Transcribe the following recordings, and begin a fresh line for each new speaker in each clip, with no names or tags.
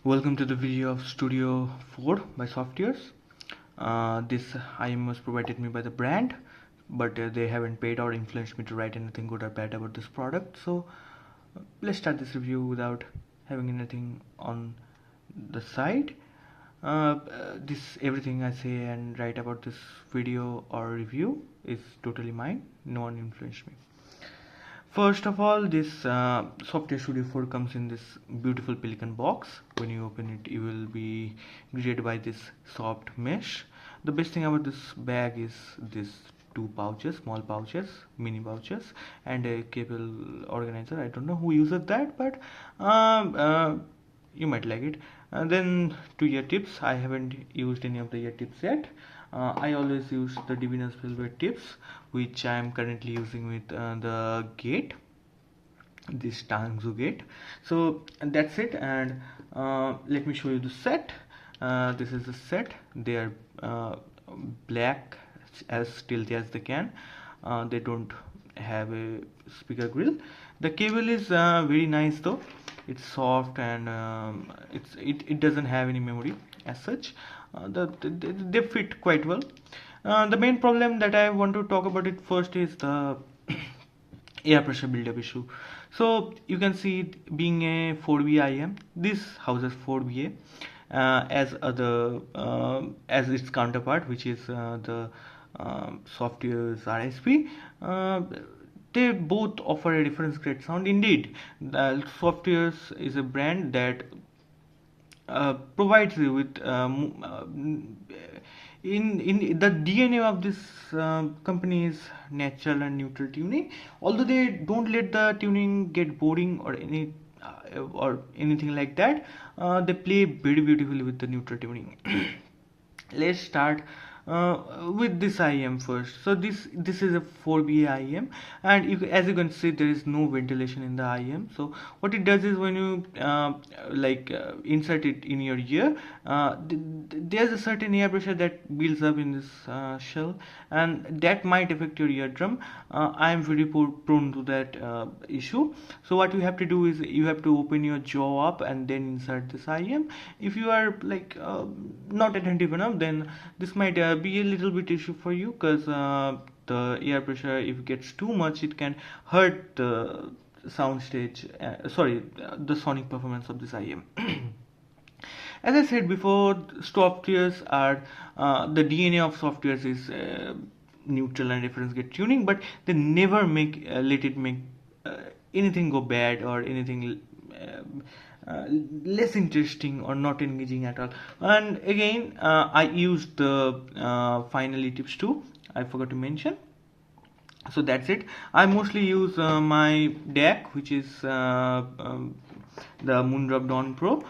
Welcome to the video of Studio 4 by Softears. This IM was provided me by the brand, but they haven't paid or influenced me to write anything good or bad about this product. So let's start this review without having anything on the side. This everything I say and write about this video or review is totally mine. No one influenced me. First of all, this Softears Studio 4 comes in this beautiful pelican box. When you open it, you will be greeted by this soft mesh. The best thing about this bag is this two pouches, small pouches, mini pouches, and a cable organizer. I don't know who uses that, but you might like it. And then two ear tips. I haven't used any of the ear tips yet. I always use the Divinus Velvet tips, which I am currently using with the gate, this Tangzu gate. So that's it, and let me show you the set. This is the set. They are black, as stealthy as they can. They don't have a speaker grill. The cable is very nice though. It's soft and it doesn't have any memory as such. They fit quite well. The main problem that I want to talk about it first is the air pressure buildup issue. So you can see it being a 4BA IM, this houses 4BA as its counterpart, which is the Softears RSP. They both offer a different great sound. Indeed, the Softears is a brand that provides you with in the DNA of this company is natural and neutral tuning. Although they don't let the tuning get boring or anything like that, they play very beautifully with the neutral tuning. Let's start with this IM first. So this is a 4BA IM, and as you can see, there is no ventilation in the IM. So what it does is when you insert it in your ear, there's a certain air pressure that builds up in this shell, and that might affect your eardrum. I am very prone to that issue. So what you have to do is you have to open your jaw up and then insert this IM. If you are not attentive enough, then this might be a little bit issue for you, because the air pressure, if it gets too much, it can hurt the soundstage, the sonic performance of this IM. As I said before, Softears are the DNA of Softears is neutral and reference gate tuning, but they never let it make anything go bad or anything less interesting or not engaging at all. And again, I used the finally tips too, I forgot to mention. So that's it. I mostly use my DAC, which is the Moondrop Dawn Pro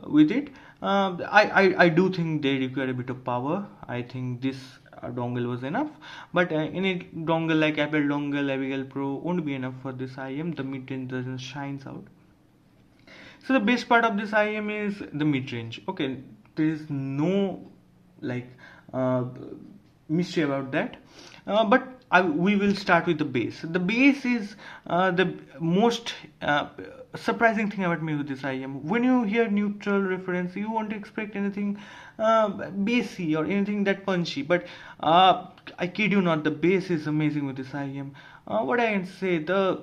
with it. I do think they require a bit of power. I think this dongle was enough, but any dongle like Apple dongle, Abigail Pro won't be enough for this IM. The mid-range doesn't shines out. So the best part of this IM is the mid-range. Okay, there is no mystery about that, but we will start with the bass. The bass is the most surprising thing about me with this IM. When you hear neutral reference, you won't expect anything bassy or anything that punchy, but I kid you not, the bass is amazing with this IM. What I can say, the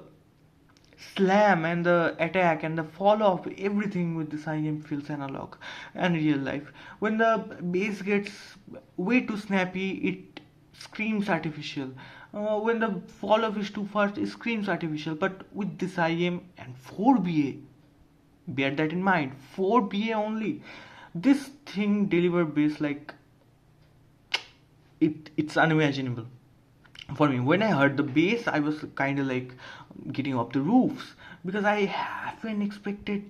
slam and the attack and the fall off, everything with this IM feels analog and real life. When the bass gets way too snappy, it screams artificial. When the fall off is too fast, it screams artificial. But with this IM and 4BA, bear that in mind, 4BA only, this thing deliver bass like it's unimaginable. For me, when I heard the bass, I was kind of like getting off the roofs, because I haven't expected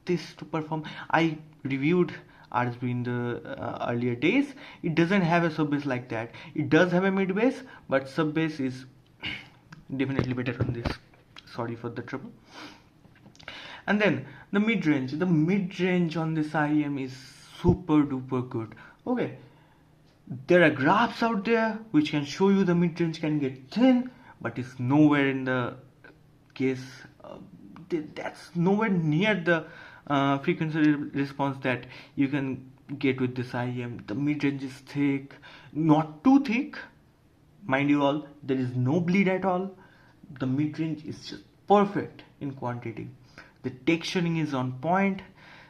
this to perform. I reviewed RSB in the earlier days. It doesn't have a sub bass like that. It does have a mid bass, but sub bass is definitely better on this. Sorry for the trouble. And then the mid range. The mid range on this IM is super duper good. Okay, there are graphs out there which can show you the mid-range can get thin, but it's nowhere in the case. That's nowhere near the frequency response that you can get with this IEM. The mid-range is thick, not too thick, mind you all, there is no bleed at all. The mid-range is just perfect in quantity. The texturing is on point,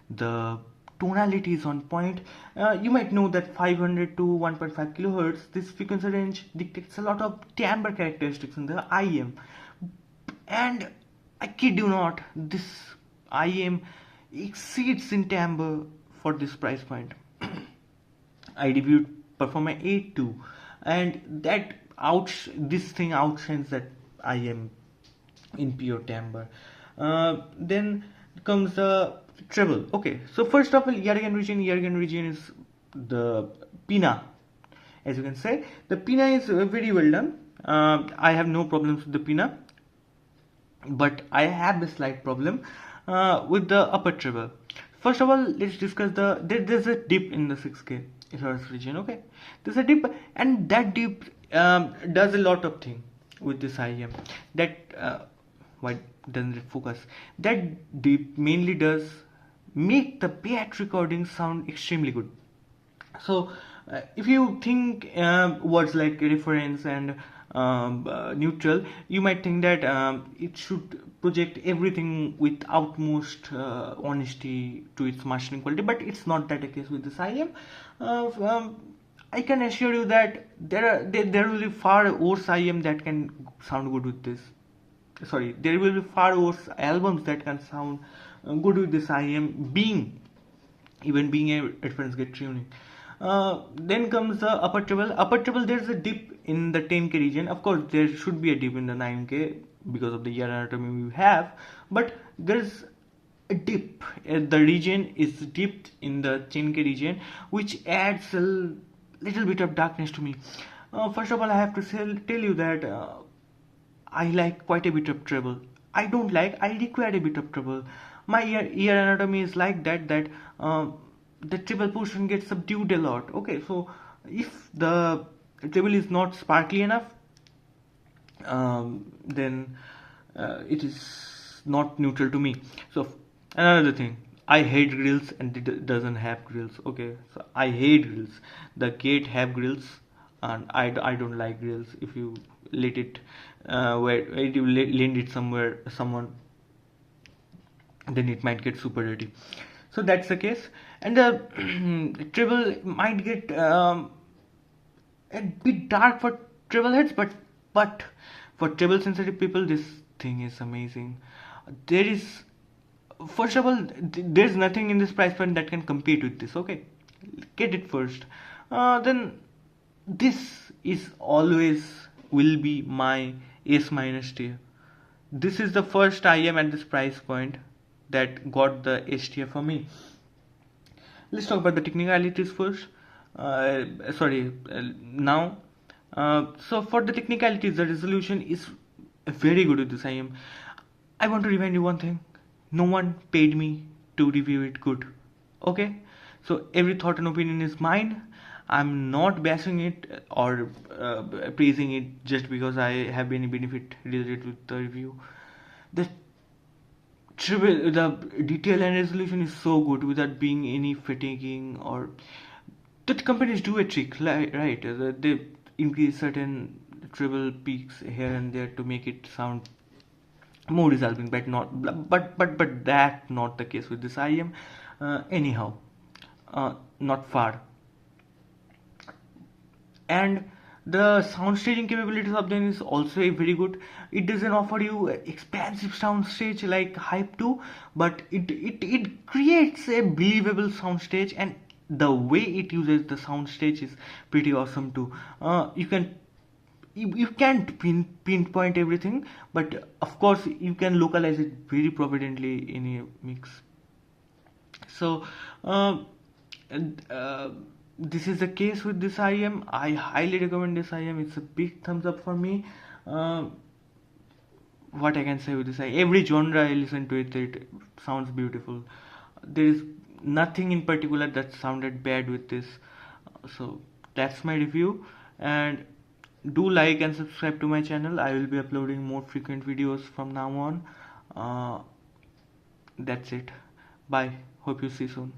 the tonality is on point. You might know that 500 to 1.5 kilohertz, this frequency range dictates a lot of timbre characteristics in the IEM. And I kid you not, this IEM exceeds in timbre for this price point. I reviewed Performa 8.2 and that this thing outshines that IEM in pure timbre. Then comes the treble. Okay, so first of all, Yergan region is the Pina. As you can say, the Pina is very well done. I have no problems with the Pina, but I have the slight problem with the upper treble. First of all, let's discuss there's a dip in the 6K Hertz region. Okay, there's a dip, and that dip does a lot of things with this IEM. That why doesn't it focus? That dip mainly does make the bass recording sound extremely good. So if you think words like reference and neutral, you might think that it should project everything with utmost honesty to its mastering quality, but it's not that the case with this IEM. I can assure you that there will be far worse IEM that can sound good with this. Sorry, there will be far worse albums that can sound good with this IEM, being a reference gate tuning. Then comes the upper treble. Upper treble, there's a dip in the 10K region. Of course, there should be a dip in the 9K because of the ear anatomy we have, but there's a dip. The region is dipped in the 10K region, which adds a little bit of darkness to me. First of all, I have to tell you that I like quite a bit of treble. I require a bit of treble. My ear anatomy is like that the treble portion gets subdued a lot. Okay, so if the treble is not sparkly enough, then it is not neutral to me. So another thing, I hate grills and it doesn't have grills. Okay, so I hate grills. The gate have grills and I don't like grills. If you let it where you lend it someone, then it might get super dirty. So that's the case, and the treble might get a bit dark for treble heads, but for treble sensitive people, this thing is amazing. There is, first of all, there's nothing in this price point that can compete with this. Okay, get it first. Then this is always will be my S minus tier. This is the first IEM at this price point that got the S tier for me. Let's talk about the technicalities first. Now. So for the technicalities, the resolution is very good with this IEM. I want to remind you one thing: no one paid me to review it good. Okay, so every thought and opinion is mine. I'm not bashing it or praising it just because I have any benefit related with the review. The detail and resolution is so good without being any fatiguing, or that companies do a trick, right? They increase certain treble peaks here and there to make it sound more resolving, but that not the case with this IEM. Anyhow, not far. And the sound staging capabilities of them is also very good. It doesn't offer you expansive sound stage like Hype 2, but it creates a believable sound stage, and the way it uses the sound stage is pretty awesome too. You can't pinpoint everything, but of course you can localize it very providently in a mix. So this is the case with this IEM. I highly recommend this IEM. It's a big thumbs up for me. What I can say with this IEM, every genre I listen to it sounds beautiful. There is nothing in particular that sounded bad with this. So that's my review, and do like and subscribe to my channel. I will be uploading more frequent videos from now on. That's it. Bye. Hope you see soon.